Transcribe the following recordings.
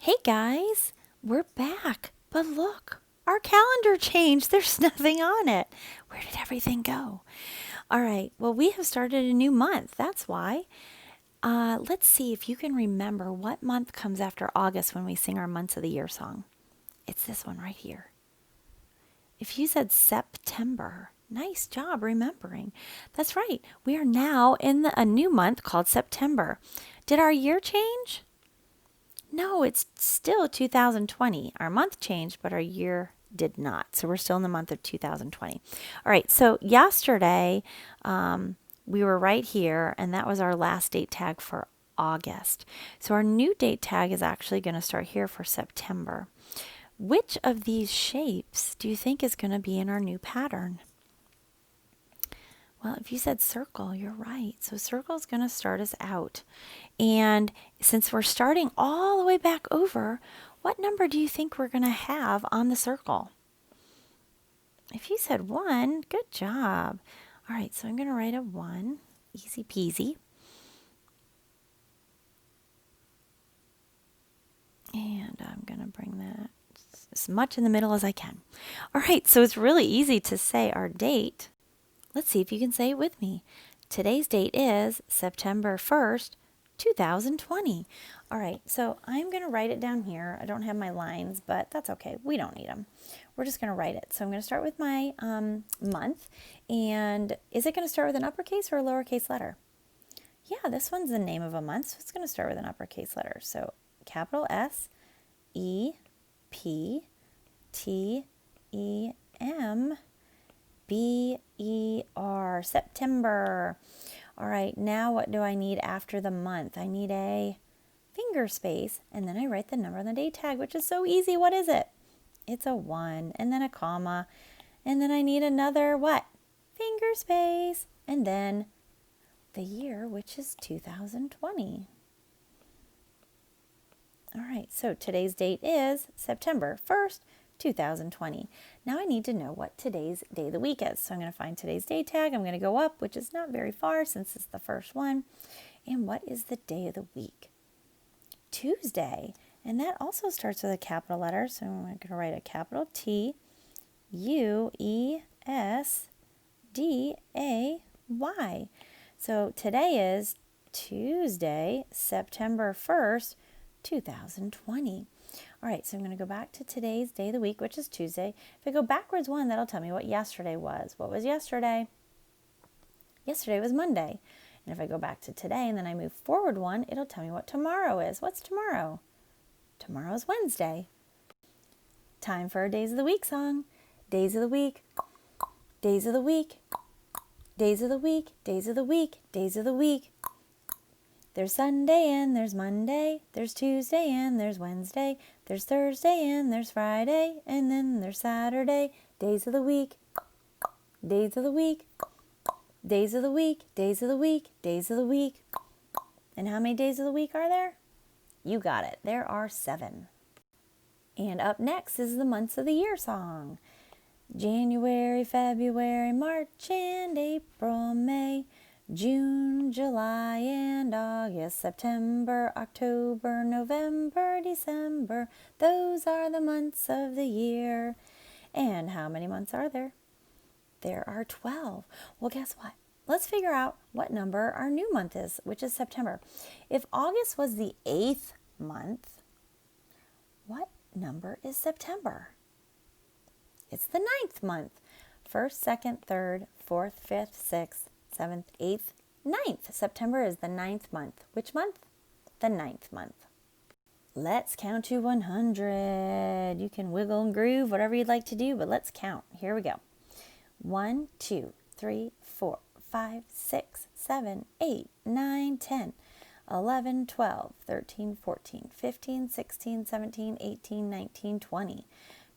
Hey guys, we're back. But look, our calendar changed. There's nothing on it. Where did everything go? All right, well, we have started a new month. That's why. Let's see if you can remember what month comes after August when we sing our Months of the Year song. It's this one right here. If you said September, nice job remembering. That's right. We are now in a new month called September. Did our year change? No, it's still 2020. Our month changed, but our year did not. So we're still in the month of 2020. All right, so yesterday we were right here, and that was our last date tag for August. So our new date tag is actually going to start here for September. Which of these shapes do you think is going to be in our new pattern? Well, if you said circle, you're right. So circle is going to start us out. And since we're starting all the way back over, what number do you think we're going to have on the circle? If you said 1, good job. All right, so I'm going to write a 1. Easy peasy. And I'm going to bring that as much in the middle as I can. All right, so it's really easy to say our date. Let's see if you can say it with me. Today's date is September 1st, 2020. All right, so I'm going to write it down here. I don't have my lines, but that's okay. We don't need them. We're just going to write it. So I'm going to start with my month. And is it going to start with an uppercase or a lowercase letter? Yeah, this one's the name of a month, so it's going to start with an uppercase letter. So capital S, E, P, T, E, M, B-E-R, September. All right, now what do I need after the month? I need a finger space, and then I write the number on the date tag, which is so easy. What is it? It's a 1, and then a comma, and then I need another what? Finger space, and then the year, which is 2020. All right, so today's date is September 1st, 2020. Now I need to know what today's day of the week is. So I'm going to find today's day tag. I'm going to go up, which is not very far since it's the first one. And what is the day of the week? Tuesday. And that also starts with a capital letter. So I'm going to write a capital T, U, E, S, D, A, Y. So today is Tuesday, September 1st, 2020. All right, so I'm going to go back to today's day of the week, which is Tuesday. If I go backwards 1, that'll tell me what yesterday was. What was yesterday? Yesterday was Monday. And if I go back to today and then I move forward 1, it'll tell me what tomorrow is. What's tomorrow? Tomorrow's Wednesday. Time for our Days of the Week song. Days of the week. Days of the week. Days of the week. Days of the week. Days of the week. There's Sunday and there's Monday, there's Tuesday and there's Wednesday, there's Thursday and there's Friday, and then there's Saturday. Days of the week, days of the week, days of the week, days of the week, days of the week. And how many days of the week are there? You got it. There are 7. And up next is the Months of the Year song. January, February, March, and April, May, June, July, and August, September, October, November, December. Those are the months of the year. And how many months are there? There are 12. Well, guess what? Let's figure out what number our new month is, which is September. If August was the 8th month, what number is September? It's the 9th month. 1st, 2nd, 3rd, 4th, 5th, 6th, 7th, 8th, 9th. September is the 9th month. Which month? The 9th month. Let's count to 100. You can wiggle and groove, whatever you'd like to do, but let's count. Here we go. 1, 2, 3, 4, 5, 6, 7, 8, 9, 10, 11, 12, 13, 14, 15, 16, 17, 18, 19, 20.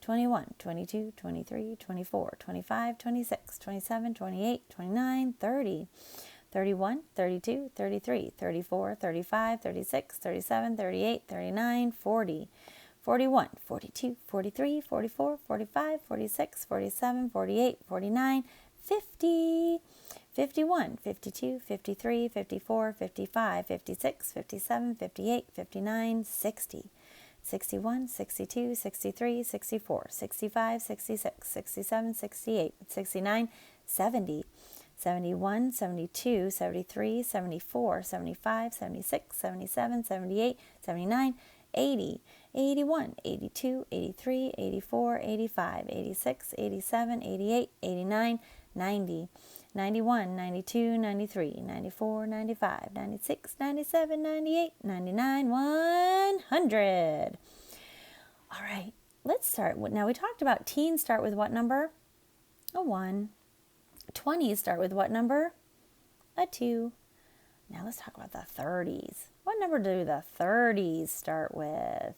21, 22, 23, 24, 25, 26, 27, 28, 29, 30, 31, 32, 33, 34, 35, 36, 37, 38, 39, 40, 41, 42, 43, 44, 45, 46, 47, 48, 49, 50, 51, 52, 53, 54, 55, 56, 57, 58, 59, 60. 61, 62, 63, 64, 65, 66, 67, 68, 69, 70, 71, 72, 73, 74, 75, 76, 77, 78, 79, 80, 81, 82, 83, 84, 85, 86, 87, 88, 89, 90, 91, 92, 93, 94, 95, 96, 97, 98, 99, 100. All right, let's start. Now we talked about teens start with what number? A 1. 20s start with what number? A 2. Now let's talk about the 30s. What number do the 30s start with?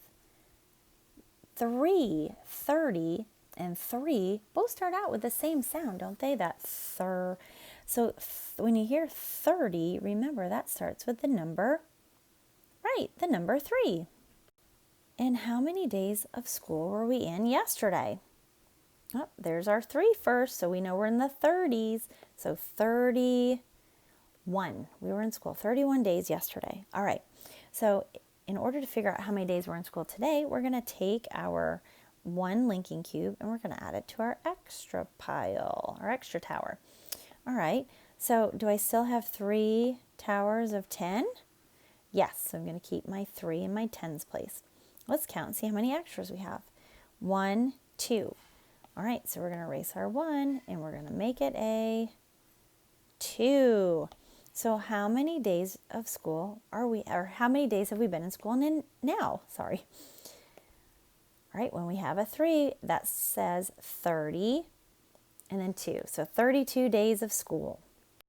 3. 30 and 3 both start out with the same sound, don't they? That thir. So when you hear 30, remember that starts with the number, right, the number 3. And how many days of school were we in yesterday? Oh, there's our 3 first, so we know we're in the 30s. So 31. We were in school 31 days yesterday. All right. So in order to figure out how many days we're in school today, we're going to take our 1 linking cube and we're going to add it to our extra pile, our extra tower. All right. So do I still have 3 towers of 10? Yes. So I'm going to keep my 3 in my 10s place. Let's count and see how many extras we have. 1, 2. All right, so we're going to erase our 1 and we're going to make it a 2. So how many days of school are we, or how many days have we been in school now? Sorry. All right, when we have a 3, that says 30 and then 2. So 32 days of school.